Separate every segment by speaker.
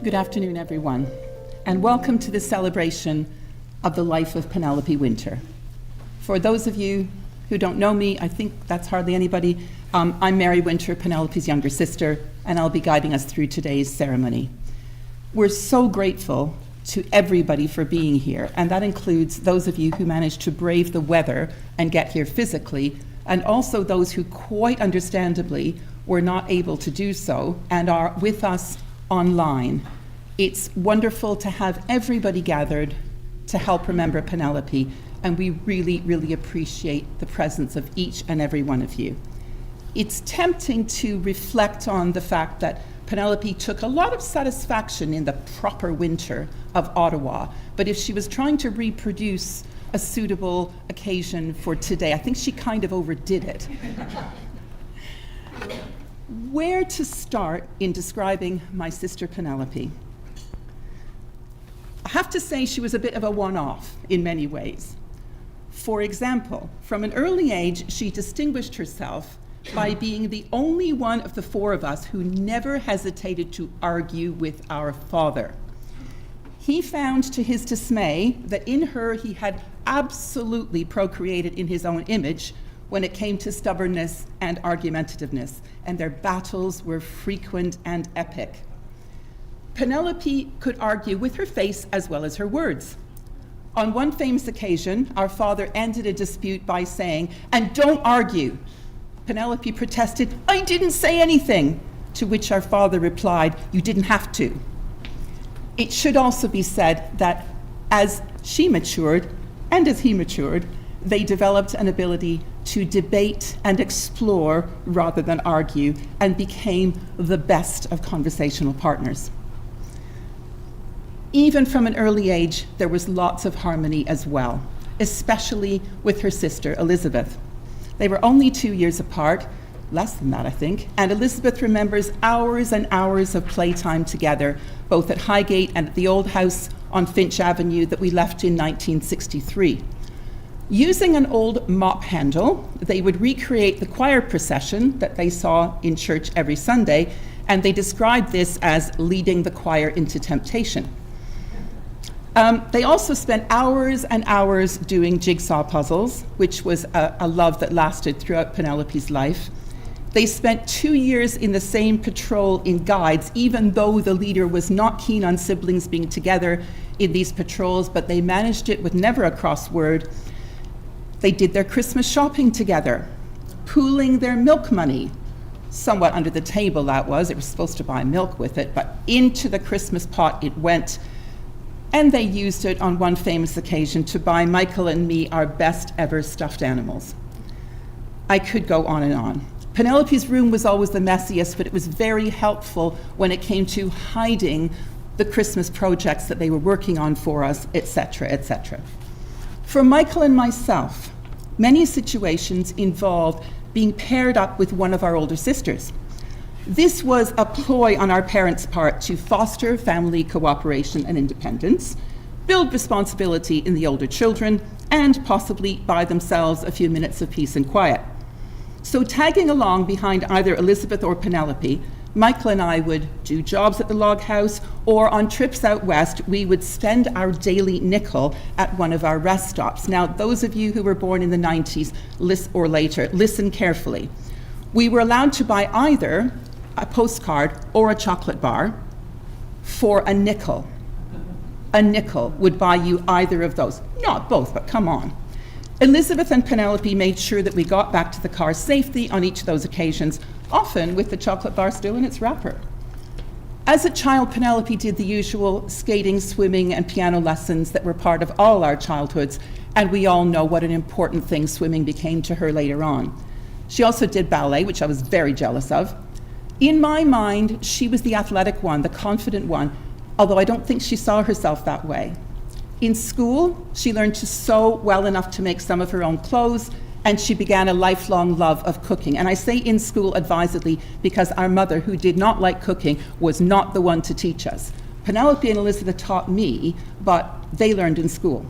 Speaker 1: Good afternoon, everyone, and welcome to the celebration of the life of Penelope Winter. For those of you who don't know me, I think that's hardly anybody, I'm Mary Winter, Penelope's younger sister, and I'll be guiding us through today's ceremony. We're so grateful to everybody for being here, and that includes those of you who managed to brave the weather and get here physically, and also those who quite understandably were not able to do so and are with us online. It's wonderful to have everybody gathered to help remember Penelope, and we really, really appreciate the presence of each and every one of you. It's tempting to reflect on the fact that Penelope took a lot of satisfaction in the proper winter of Ottawa, but if she was trying to reproduce a suitable occasion for today, I think she kind of overdid it. Where to start in describing my sister Penelope? I have to say she was a bit of a one-off in many ways. For example, from an early age, she distinguished herself by being the only one of the four of us who never hesitated to argue with our father. He found to his dismay that in her he had absolutely procreated in his own image when it came to stubbornness and argumentativeness, and their battles were frequent and epic. Penelope could argue with her face as well as her words. On one famous occasion, our father ended a dispute by saying, "And don't argue." Penelope protested, "I didn't say anything," to which our father replied, "You didn't have to." It should also be said that as she matured, and as he matured, they developed an ability to debate and explore rather than argue, and became the best of conversational partners. Even from an early age, there was lots of harmony as well, especially with her sister, Elizabeth. They were only 2 years apart, less than that, I think, and Elizabeth remembers hours and hours of playtime together, both at Highgate and at the old house on Finch Avenue that we left in 1963. Using an old mop handle, they would recreate the choir procession that they saw in church every Sunday, and they described this as leading the choir into temptation. They also spent hours and hours doing jigsaw puzzles, which was a love that lasted throughout Penelope's life. They spent 2 years in the same patrol in guides, even though the leader was not keen on siblings being together in these patrols, but they managed it with never a cross word. They did their Christmas shopping together, pooling their milk money, somewhat under the table that was. It was supposed to buy milk with it, but into the Christmas pot it went. And they used it on one famous occasion to buy Michael and me our best ever stuffed animals. I could go on and on. Penelope's room was always the messiest, but it was very helpful when it came to hiding the Christmas projects that they were working on for us, etc., etc. For Michael and myself, many situations involved being paired up with one of our older sisters. This was a ploy on our parents' part to foster family cooperation and independence, build responsibility in the older children, and possibly buy themselves a few minutes of peace and quiet. So tagging along behind either Elizabeth or Penelope, Michael and I would do jobs at the log house, or on trips out west, we would spend our daily nickel at one of our rest stops. Now, those of you who were born in the 90s or later, listen carefully. We were allowed to buy either a postcard or a chocolate bar for a nickel. A nickel would buy you either of those. Not both, but come on. Elizabeth and Penelope made sure that we got back to the car safely on each of those occasions, often with the chocolate bar still in its wrapper. As a child, Penelope did the usual skating, swimming, and piano lessons that were part of all our childhoods, and we all know what an important thing swimming became to her later on. She also did ballet, which I was very jealous of. In my mind, she was the athletic one, the confident one, although I don't think she saw herself that way. In school, she learned to sew well enough to make some of her own clothes, and she began a lifelong love of cooking. And I say in school advisedly because our mother, who did not like cooking, was not the one to teach us. Penelope and Elizabeth taught me, but they learned in school.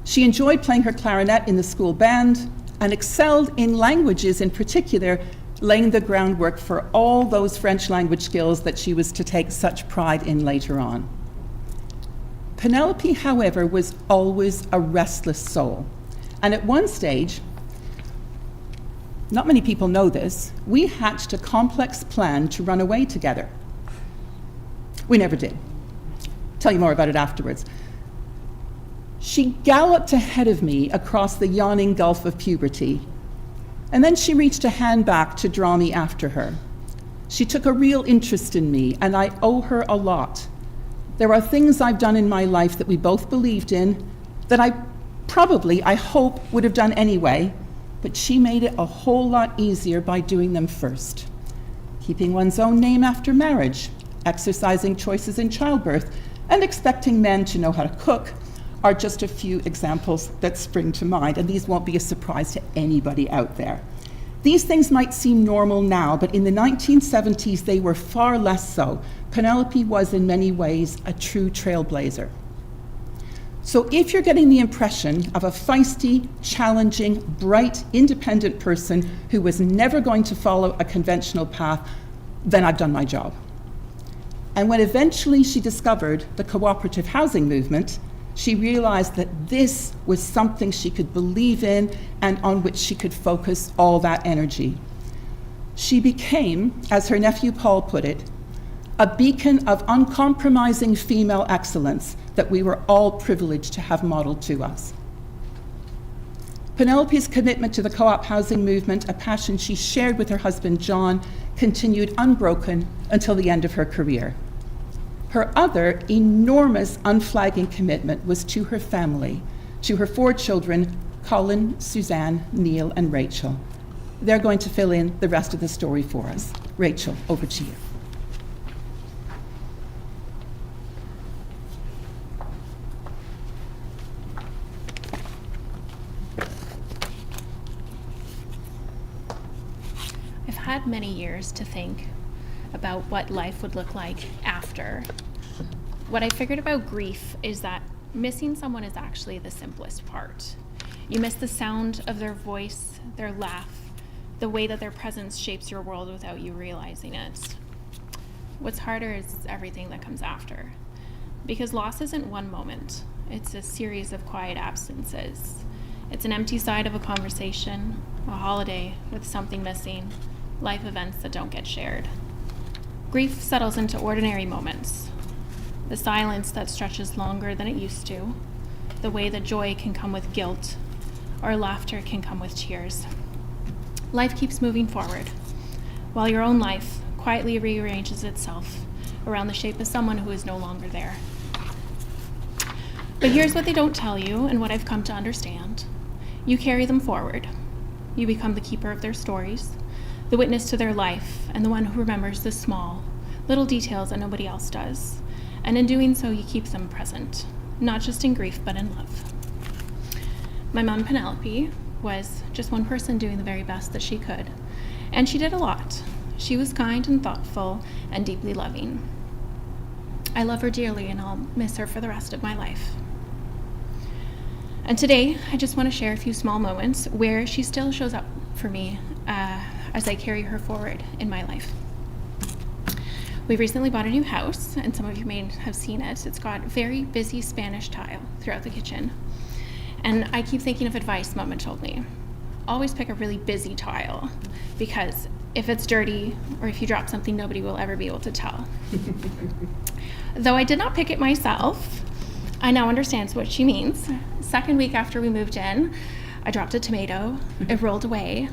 Speaker 1: She enjoyed playing her clarinet in the school band and excelled in languages in particular, laying the groundwork for all those French language skills that she was to take such pride in later on. Penelope, however, was always a restless soul. And at one stage, not many people know this, we hatched a complex plan to run away together. We never did. Tell you more about it afterwards. She galloped ahead of me across the yawning gulf of puberty, and then she reached a hand back to draw me after her. She took a real interest in me, and I owe her a lot. There are things I've done in my life that we both believed in that I hope, would have done anyway, but she made it a whole lot easier by doing them first. Keeping one's own name after marriage, exercising choices in childbirth, and expecting men to know how to cook are just a few examples that spring to mind, and these won't be a surprise to anybody out there. These things might seem normal now, but in the 1970s they were far less so. Penelope was in many ways a true trailblazer. So if you're getting the impression of a feisty, challenging, bright, independent person who was never going to follow a conventional path, then I've done my job. And when eventually she discovered the cooperative housing movement, she realized that this was something she could believe in and on which she could focus all that energy. She became, as her nephew Paul put it, a beacon of uncompromising female excellence that we were all privileged to have modeled to us. Penelope's commitment to the co-op housing movement, a passion she shared with her husband John, continued unbroken until the end of her career. Her other enormous unflagging commitment was to her family, to her 4 children, Colin, Suzanne, Neil, and Rachel. They're going to fill in the rest of the story for us. Rachel, over to you.
Speaker 2: I've had many years to think about what life would look like after. What I figured about grief is that missing someone is actually the simplest part. You miss the sound of their voice, their laugh, the way that their presence shapes your world without you realizing it. What's harder is everything that comes after. Because loss isn't one moment, it's a series of quiet absences. It's an empty side of a conversation, a holiday with something missing, life events that don't get shared. Grief settles into ordinary moments. The silence that stretches longer than it used to, the way that joy can come with guilt, or laughter can come with tears. Life keeps moving forward, while your own life quietly rearranges itself around the shape of someone who is no longer there. But here's what they don't tell you, and what I've come to understand. You carry them forward. You become the keeper of their stories, the witness to their life, and the one who remembers the small, little details that nobody else does. And in doing so, you keep them present, not just in grief, but in love. My mom, Penelope, was just one person doing the very best that she could. And she did a lot. She was kind and thoughtful and deeply loving. I love her dearly, and I'll miss her for the rest of my life. And today, I just want to share a few small moments where she still shows up for me as I carry her forward in my life. We recently bought a new house, and some of you may have seen it. It's got very busy Spanish tile throughout the kitchen. And I keep thinking of advice Mom had told me. Always pick a really busy tile, because if it's dirty or if you drop something, nobody will ever be able to tell. Though I did not pick it myself, I now understand what she means. Second week after we moved in, I dropped a tomato. It rolled away.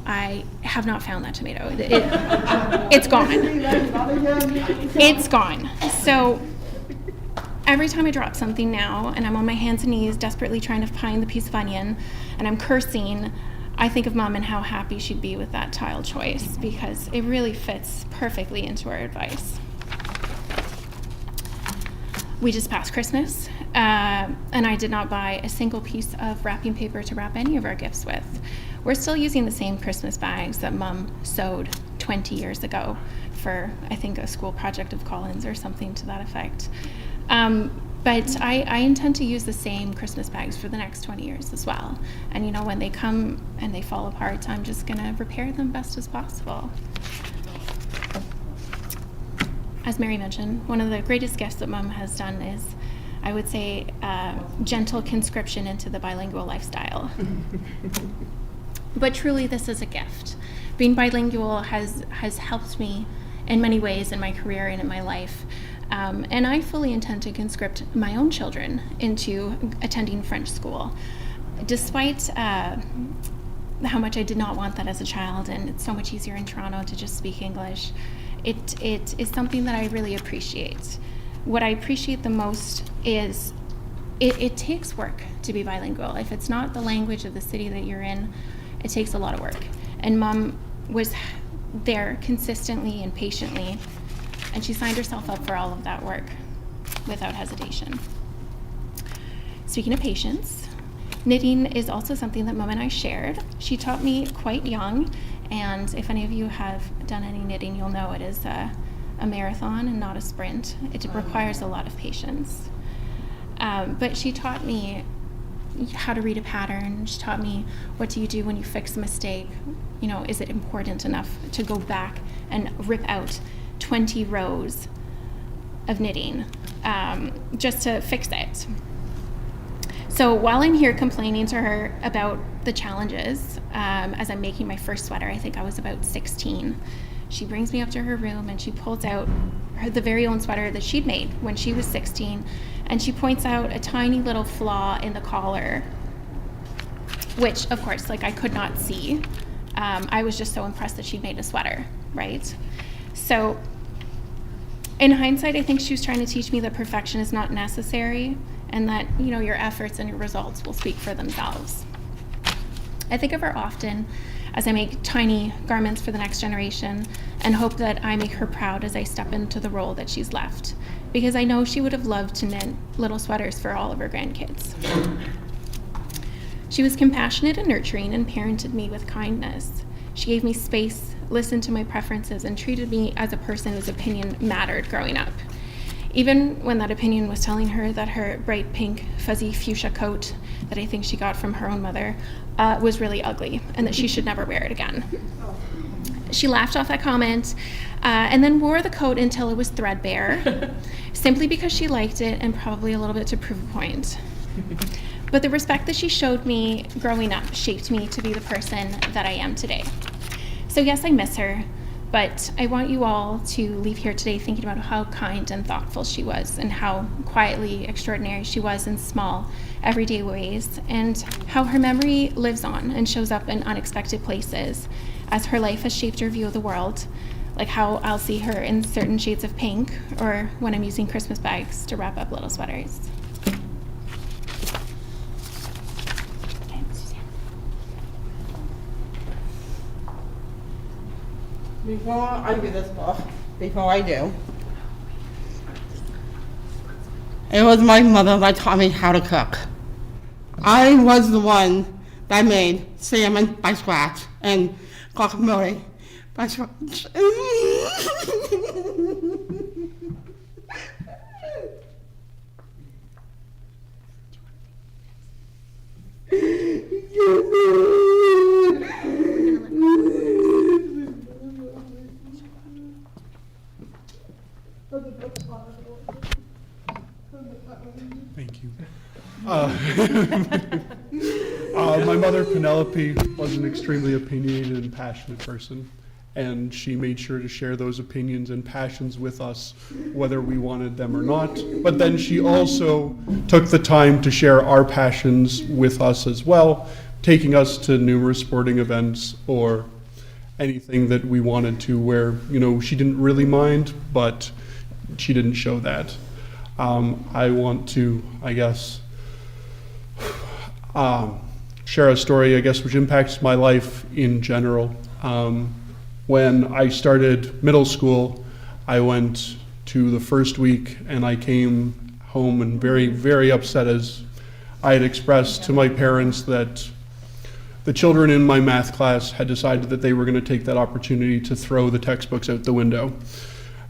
Speaker 2: I have not found that tomato. It's gone. It's gone. So every time I drop something now, and I'm on my hands and knees desperately trying to find the piece of onion, and I'm cursing, I think of Mom and how happy she'd be with that tile choice, because it really fits perfectly into our advice. We just passed Christmas, and I did not buy a single piece of wrapping paper to wrap any of our gifts with. We're still using the same Christmas bags that Mom sewed 20 years ago for, I think, a school project of Colin's or something to that effect. But I intend to use the same Christmas bags for the next 20 years as well. And you know, when they come and they fall apart, I'm just gonna repair them best as possible. As Mary mentioned, one of the greatest gifts that Mom has done is, I would say, gentle conscription into the bilingual lifestyle. But truly, this is a gift. Being bilingual has helped me in many ways in my career and in my life. And I fully intend to conscript my own children into attending French school. Despite how much I did not want that as a child, and it's so much easier in Toronto to just speak English, it is something that I really appreciate. What I appreciate the most is it takes work to be bilingual. If it's not the language of the city that you're in, it takes a lot of work. And Mom was there consistently and patiently, and she signed herself up for all of that work without hesitation. Speaking of patience, knitting is also something that Mom and I shared. She taught me quite young, and if any of you have done any knitting, you'll know it is a marathon and not a sprint. It requires a lot of patience. But she taught me how to read a pattern. She taught me, what do you do when you fix a mistake? You know, is it important enough to go back and rip out 20 rows of knitting just to fix it? So while I'm here complaining to her about the challenges, as I'm making my first sweater, I think I was about 16, she brings me up to her room and she pulls out the very own sweater that she'd made when she was 16, and she points out a tiny little flaw in the collar, which of course, like, I could not see. I was just so impressed that she'd made a sweater, right? So in hindsight, I think she was trying to teach me that perfection is not necessary, and that, you know, your efforts and your results will speak for themselves. I think of her often as I make tiny garments for the next generation, and hope that I make her proud as I step into the role that she's left, because I know she would have loved to knit little sweaters for all of her grandkids. She was compassionate and nurturing and parented me with kindness. She gave me space, listened to my preferences, and treated me as a person whose opinion mattered growing up. Even when that opinion was telling her that her bright pink, fuzzy fuchsia coat that I think she got from her own mother was really ugly and that she should never wear it again. She laughed off that comment and then wore the coat until it was threadbare, simply because she liked it and probably a little bit to prove a point. But the respect that she showed me growing up shaped me to be the person that I am today. So yes, I miss her, but I want you all to leave here today thinking about how kind and thoughtful she was, and how quietly extraordinary she was in small, everyday ways, and how her memory lives on and shows up in unexpected places as her life has shaped her view of the world, like how I'll see her in certain shades of pink, or when I'm using Christmas bags to wrap up little sweaters.
Speaker 3: Before I do this book, before I do, It was my mother that taught me how to cook. I was the one that made salmon by scratch and guacamole by scratch.
Speaker 4: Thank you. My mother, Penelope, was an extremely opinionated and passionate person, and she made sure to share those opinions and passions with us, whether we wanted them or not. But then she also took the time to share our passions with us as well, taking us to numerous sporting events or anything that we wanted to, where, you know, she didn't really mind, but she didn't show that. I want to, I guess, share a story, I guess, which impacts my life in general. When I started middle school, I went to the first week and I came home and very, very upset, as I had expressed to my parents that the children in my math class had decided that they were going to take that opportunity to throw the textbooks out the window.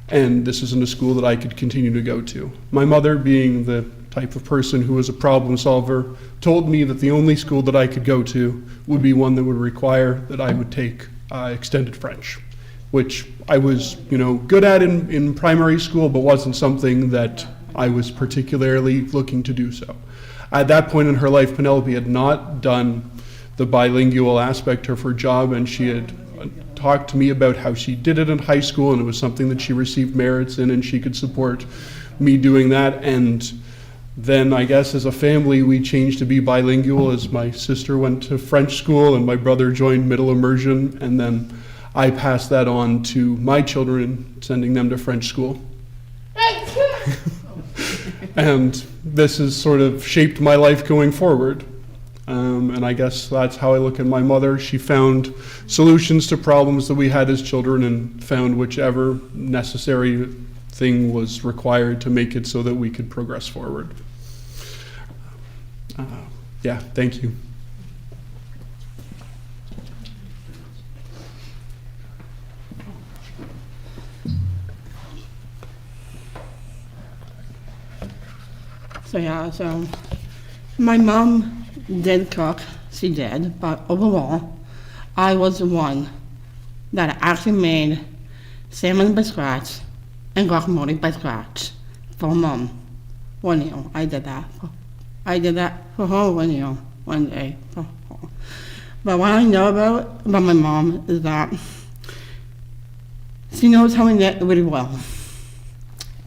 Speaker 4: And this isn't a school that I could continue to go to. My mother, being the type of person who was a problem solver, told me that the only school that I could go to would be one that would require that I would take extended French, which I was, you know, good at in primary school, but wasn't something that I was particularly looking to do so. At that point in her life, Penelope had not done the bilingual aspect of her job, and she had talked to me about how she did it in high school, and it was something that she received merits in, and she could support me doing that. And then I guess as a family, we changed to be bilingual, as my sister went to French school and my brother joined middle immersion, and then I passed that on to my children, sending them to French school. And this has sort of shaped my life going forward. And I guess that's how I look at my mother. She found solutions to problems that we had as children and found whichever necessary thing was required to make it so that we could progress forward. Yeah, thank you.
Speaker 3: So my mom did cook, she did, but overall, I was the one that actually made salmon by scratch and guacamole by scratch for Mom. 1 year, I did that. I did that for her 1 year, 1 day for her. But what I know about my mom is that she knows how to knit really well.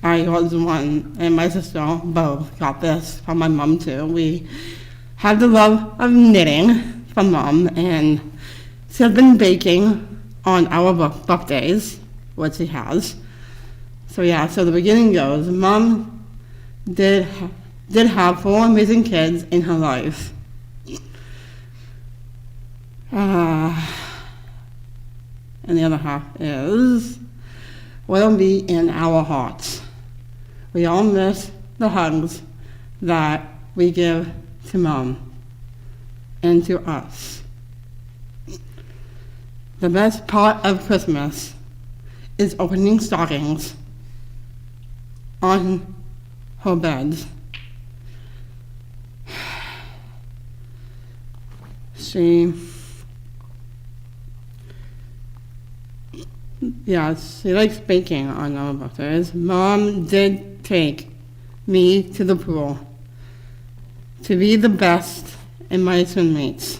Speaker 3: I was the one, and my sister both got this from my mom too. We had the love of knitting from Mom, and she has been baking on our birthdays, what she has. So yeah, so the beginning goes, Mom did have 4 amazing kids in her life. And the other half is, will be in our hearts. We all miss the hugs that we give to Mom and to us. The best part of Christmas is opening stockings on her bed. She likes baking on our birthdays. Mom did take me to the pool to be the best in my swimmates.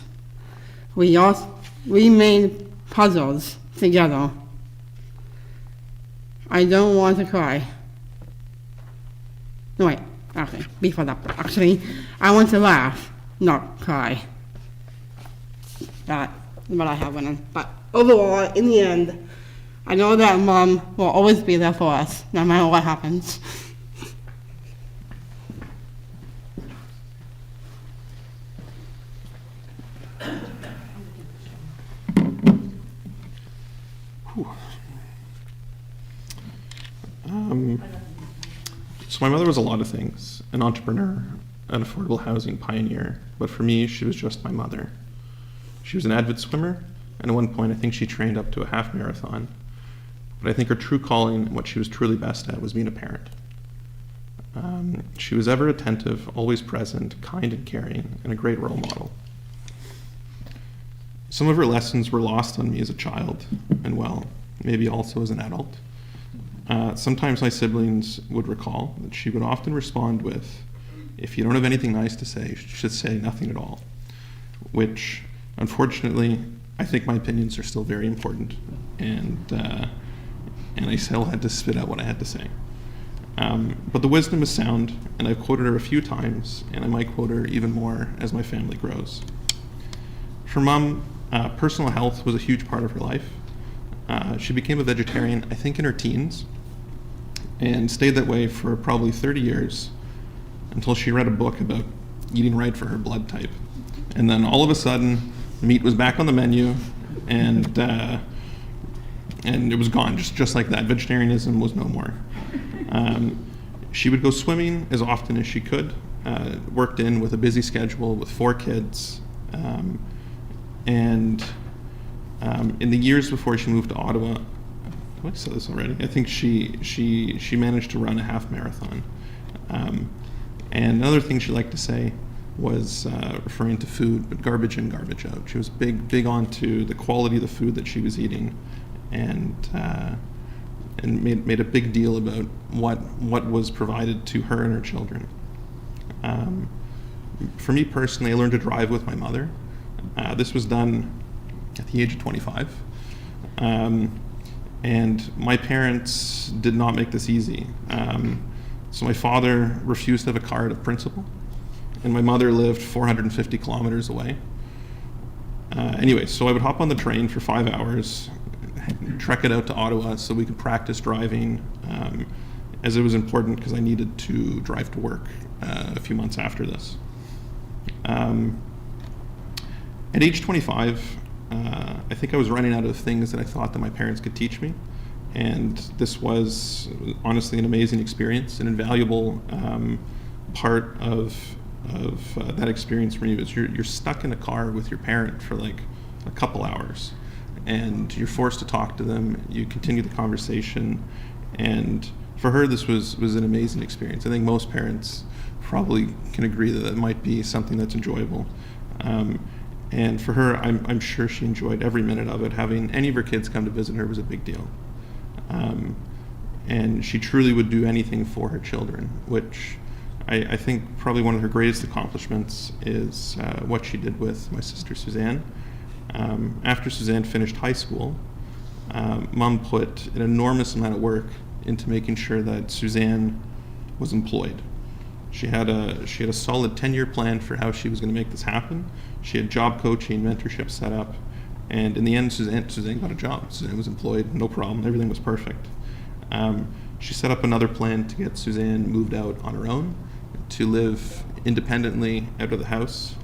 Speaker 3: We made puzzles together. I don't want to cry. No, wait, okay, before that, actually, I want to laugh, not cry. That's what I have in. But overall, in the end, I know that Mom will always be there for us, no matter what happens.
Speaker 5: So my mother was a lot of things: an entrepreneur, an affordable housing pioneer, but for me, she was just my mother. She was an avid swimmer, and at one point I think she trained up to a half marathon. But I think her true calling and what she was truly best at was being a parent. She was ever attentive, always present, kind and caring, and a great role model. Some of her lessons were lost on me as a child, and well, maybe also as an adult. Sometimes my siblings would recall that she would often respond with, "If you don't have anything nice to say, you should say nothing at all," which, unfortunately, I think my opinions are still very important, and I still had to spit out what I had to say. But the wisdom is sound, and I've quoted her a few times, and I might quote her even more as my family grows. For Mom, personal health was a huge part of her life. She became a vegetarian, I think, in her teens, and stayed that way for probably 30 years until she read a book about eating right for her blood type. And then all of a sudden, meat was back on the menu, and it was gone, just like that. Vegetarianism was no more. She would go swimming as often as she could, worked in with a busy schedule with 4 kids, and in the years before she moved to Ottawa, have I said this already? I think she managed to run a half marathon. And another thing she liked to say was referring to food, but garbage in, garbage out. She was big onto the quality of the food that she was eating, and made a big deal about what was provided to her and her children. For me personally, I learned to drive with my mother. This was done at the age of 25. And my parents did not make this easy. So my father refused to have a car out of principle, and my mother lived 450 kilometers away. Anyway, so I would hop on the train for 5 hours, trek it out to Ottawa so we could practice driving, as it was important because I needed to drive to work a few months after this. At age 25, I think I was running out of things that I thought that my parents could teach me, and this was honestly an amazing experience, an invaluable part of that experience for me. Is you're stuck in a car with your parent for like a couple hours, and you're forced to talk to them. You continue the conversation, and for her, this was an amazing experience. I think most parents probably can agree that might be something that's enjoyable. And for her, I'm sure she enjoyed every minute of it. Having any of her kids come to visit her was a big deal. And she truly would do anything for her children, which I think probably one of her greatest accomplishments is what she did with my sister Suzanne. After Suzanne finished high school, Mom put an enormous amount of work into making sure that Suzanne was employed. She had a solid 10-year plan for how she was going to make this happen. She had job coaching, mentorship set up, and in the end, Suzanne got a job. Suzanne was employed, no problem. Everything was perfect. She set up another plan to get Suzanne moved out on her own, to live independently out of the house,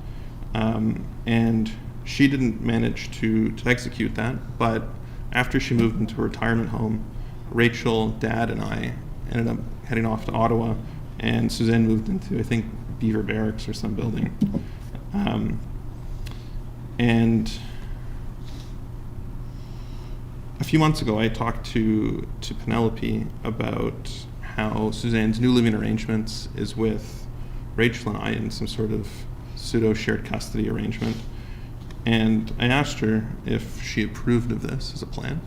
Speaker 5: and she didn't manage to execute that. But after she moved into a retirement home, Rachel, Dad, and I ended up heading off to Ottawa, and Suzanne moved into, I think, Beaver Barracks or some building. And a few months ago, I talked to Penelope about how Suzanne's new living arrangements is with Rachel and I in some sort of pseudo shared custody arrangement. And I asked her if she approved of this as a plan,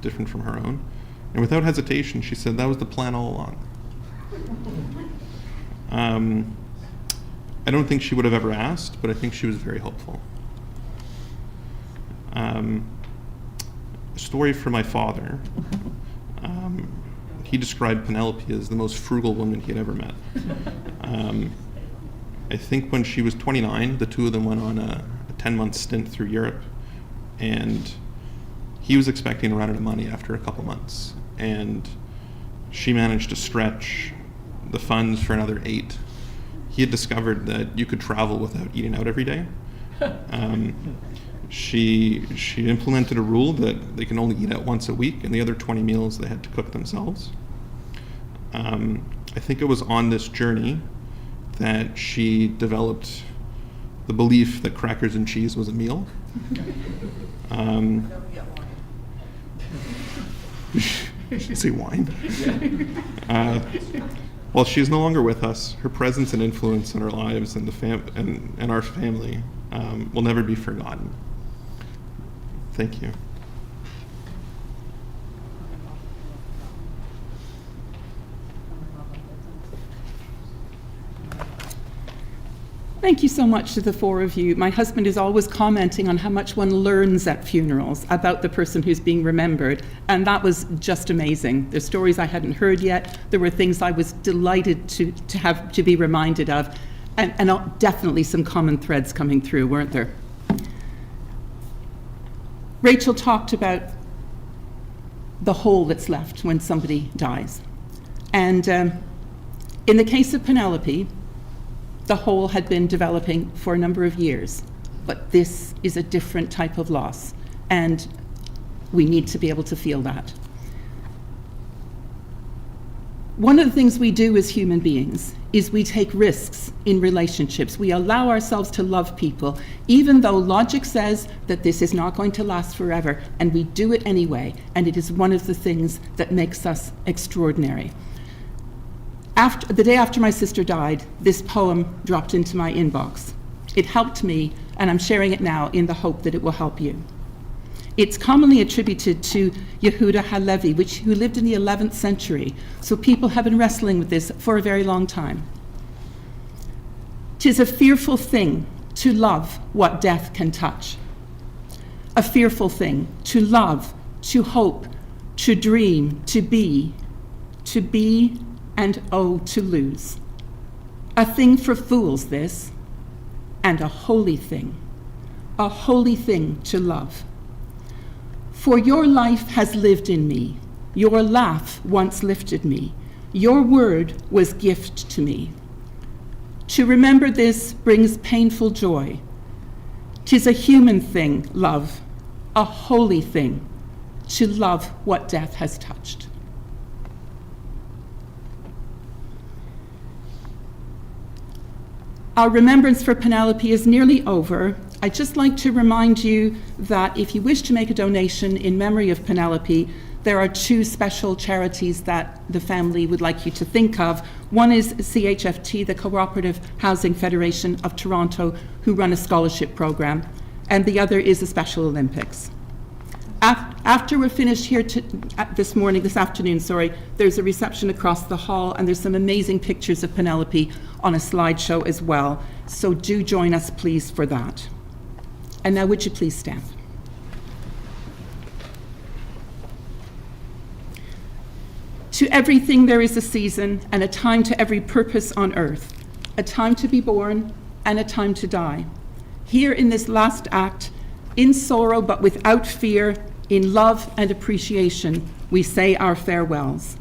Speaker 5: different from her own. And without hesitation, she said that was the plan all along. I don't think she would have ever asked, but I think she was very hopeful. A story for my father. He described Penelope as the most frugal woman he had ever met. I think when she was 29, the two of them went on a 10-month stint through Europe, and he was expecting to run out of money after a couple months, and she managed to stretch the funds for another 8. He had discovered that you could travel without eating out every day. She implemented a rule that they can only eat out once a week, and the other 20 meals they had to cook themselves. I think it was on this journey that she developed the belief that crackers and cheese was a meal. Say wine. While she is no longer with us, her presence and influence in our lives and and our family will never be forgotten. Thank you.
Speaker 1: Thank you so much to the four of you. My husband is always commenting on how much one learns at funerals about the person who's being remembered, and that was just amazing. There's stories I hadn't heard yet. There were things I was delighted to be reminded of, and definitely some common threads coming through, weren't there? Rachel talked about the hole that's left when somebody dies. And in the case of Penelope, the hole had been developing for a number of years, but this is a different type of loss, and we need to be able to feel that. One of the things we do as human beings is we take risks in relationships. We allow ourselves to love people, even though logic says that this is not going to last forever, and we do it anyway, and it is one of the things that makes us extraordinary. The day after my sister died, this poem dropped into my inbox. It helped me, and I'm sharing it now in the hope that it will help you. It's commonly attributed to Yehuda Halevi, who lived in the 11th century, so people have been wrestling with this for a very long time. "'Tis a fearful thing to love what death can touch. A fearful thing to love, to hope, to dream, to be, and oh, to lose. A thing for fools this, and a holy thing to love. For your life has lived in me, your laugh once lifted me, your word was gift to me. To remember this brings painful joy. 'Tis a human thing, love, a holy thing, to love what death has touched." Our remembrance for Penelope is nearly over. I'd just like to remind you that if you wish to make a donation in memory of Penelope, there are two special charities that the family would like you to think of. One is CHFT, the Cooperative Housing Federation of Toronto, who run a scholarship program, and the other is the Special Olympics. After we're finished here this afternoon, there's a reception across the hall, and there's some amazing pictures of Penelope on a slideshow as well. So do join us, please, for that. And now would you please stand? To everything there is a season, and a time to every purpose on earth, a time to be born and a time to die. Here in this last act, in sorrow but without fear, in love and appreciation, we say our farewells.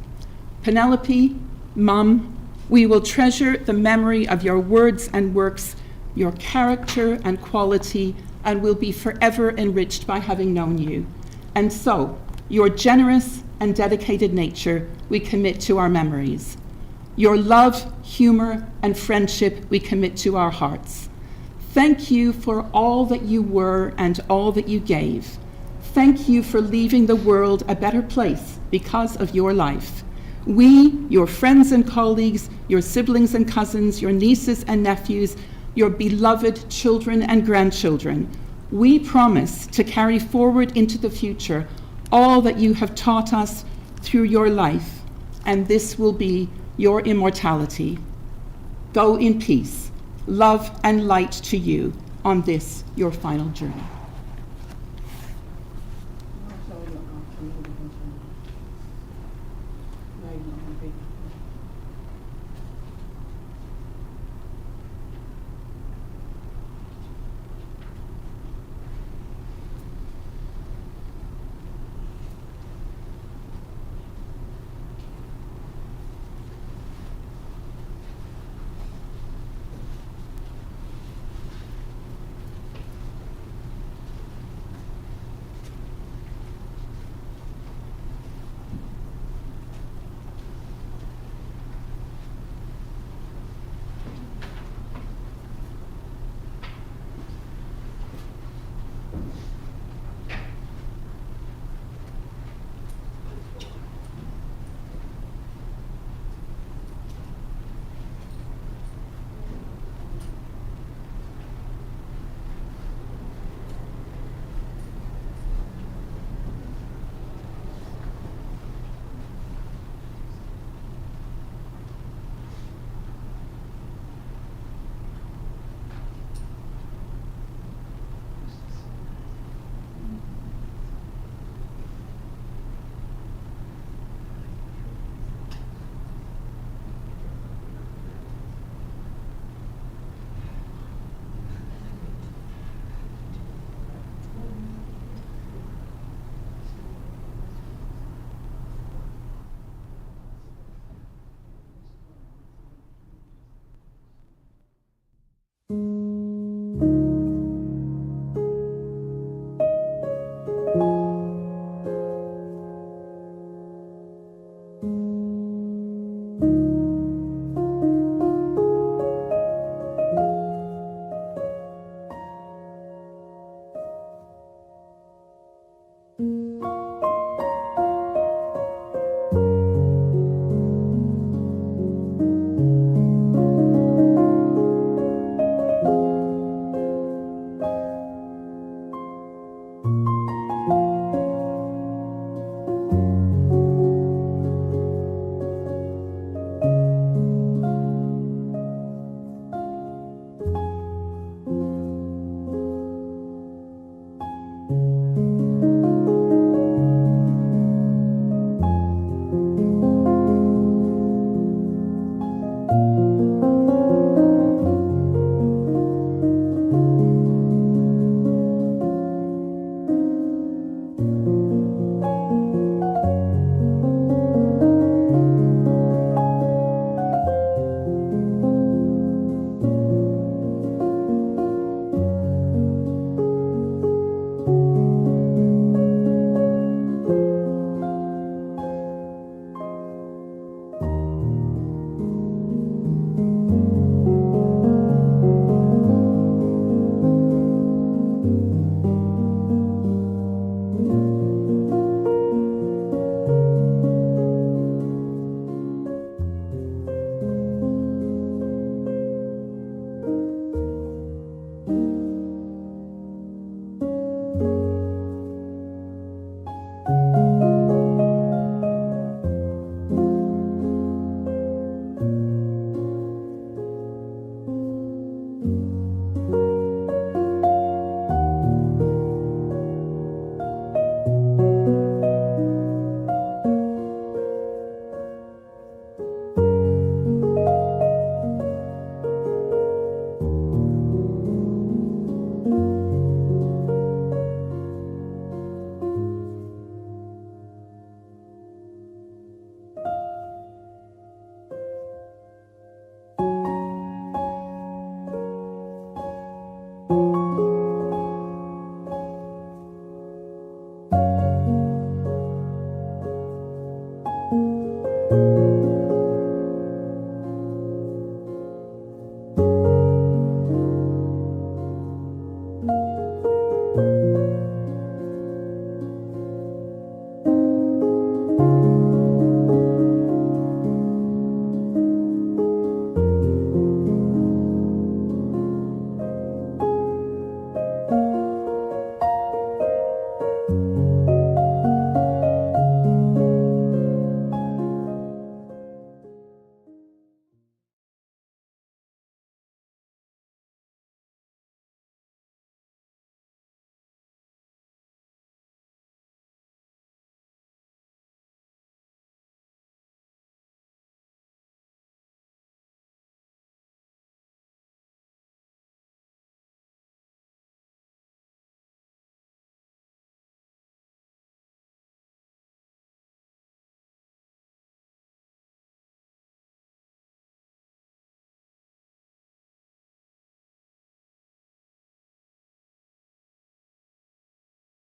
Speaker 1: Penelope, Mum, we will treasure the memory of your words and works, your character and quality, and will be forever enriched by having known you. And so, your generous and dedicated nature we commit to our memories. Your love, humor, and friendship we commit to our hearts. Thank you for all that you were and all that you gave. Thank you for leaving the world a better place because of your life. We, your friends and colleagues, your siblings and cousins, your nieces and nephews, your beloved children and grandchildren, we promise to carry forward into the future all that you have taught us through your life, and this will be your immortality. Go in peace, love and light to you on this, your final journey. you.